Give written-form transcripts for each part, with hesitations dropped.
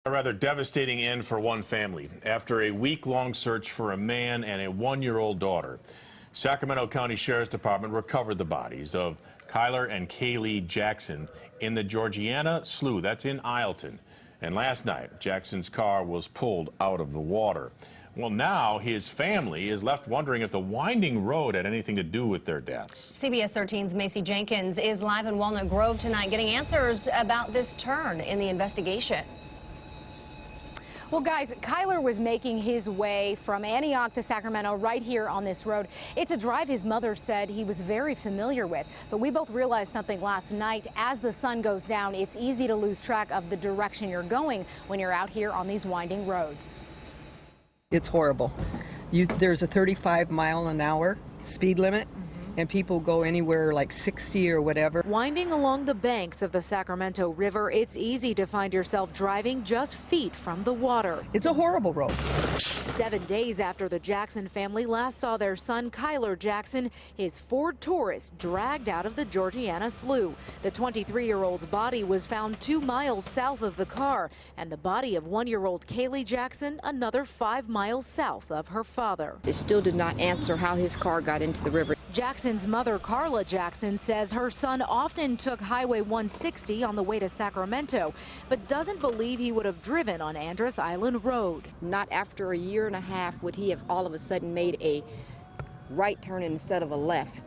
A rather devastating end for one family after a week-long search for a man and a one-year-old daughter. Sacramento County Sheriff's Department recovered the bodies of Kyler and Kaylee Jackson in the Georgiana Slough, that's in Ileton. And last night, Jackson's car was pulled out of the water. Well, now his family is left wondering if the winding road had anything to do with their deaths. CBS 13's Macy Jenkins is live in Walnut Grove tonight getting answers about this turn in the investigation. Well, guys, Kyler was making his way from Antioch to Sacramento right here on this road. It's a drive his mother said he was very familiar with. But we both realized something last night. As the sun goes down, it's easy to lose track of the direction you're going when you're out here on these winding roads. It's horrible. There's a 35-mile-an-hour speed limit. And people go anywhere like 60 or whatever. Winding along the banks of the Sacramento River, it's easy to find yourself driving just feet from the water. It's a horrible road. 7 days after the Jackson family last saw their son Kyler Jackson, his Ford Taurus dragged out of the Georgiana Slough. The 23-year-old's body was found 2 miles south of the car, and the body of 1-year-old Kaylee Jackson another 5 miles south of her father. It still did not answer how his car got into the river. Jackson's mother, Carla Jackson, says her son often took Highway 160 on the way to Sacramento, but doesn't believe he would have driven on Andress Island Road. Not after a year and a half would he have all of a sudden made a right turn instead of a left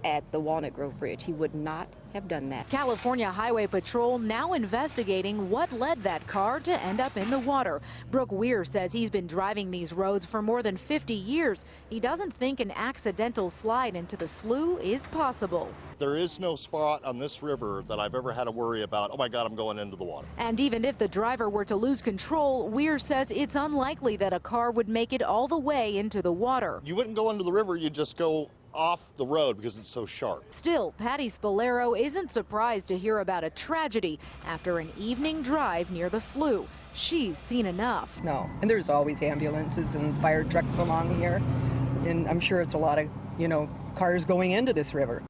at the Walnut Grove Bridge. He would not have done that. California Highway Patrol now investigating what led that car to end up in the water. Brooke Weir says he's been driving these roads for more than 50 years. He doesn't think an accidental slide into the slough is possible. There is no spot on this river that I've ever had to worry about, oh my God, I'm going into the water. And even if the driver were to lose control, Weir says it's unlikely that a car would make it all the way into the water. You wouldn't go into the river, you'd just go off the road because it's so sharp. Still, Patty Spolero isn't surprised to hear about a tragedy after an evening drive near the slough. She's seen enough. No, and there's always ambulances and fire trucks along here, and I'm sure it's a lot of, cars going into this river.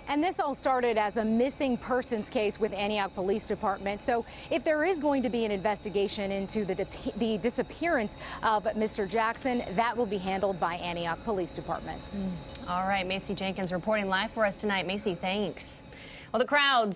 And this all started as a missing persons case with Antioch Police Department. So if there is going to be an investigation into the disappearance of Mr. Jackson, that will be handled by Antioch Police Department. All right, Macy Jenkins reporting live for us tonight. Macy, thanks. Well, the crowds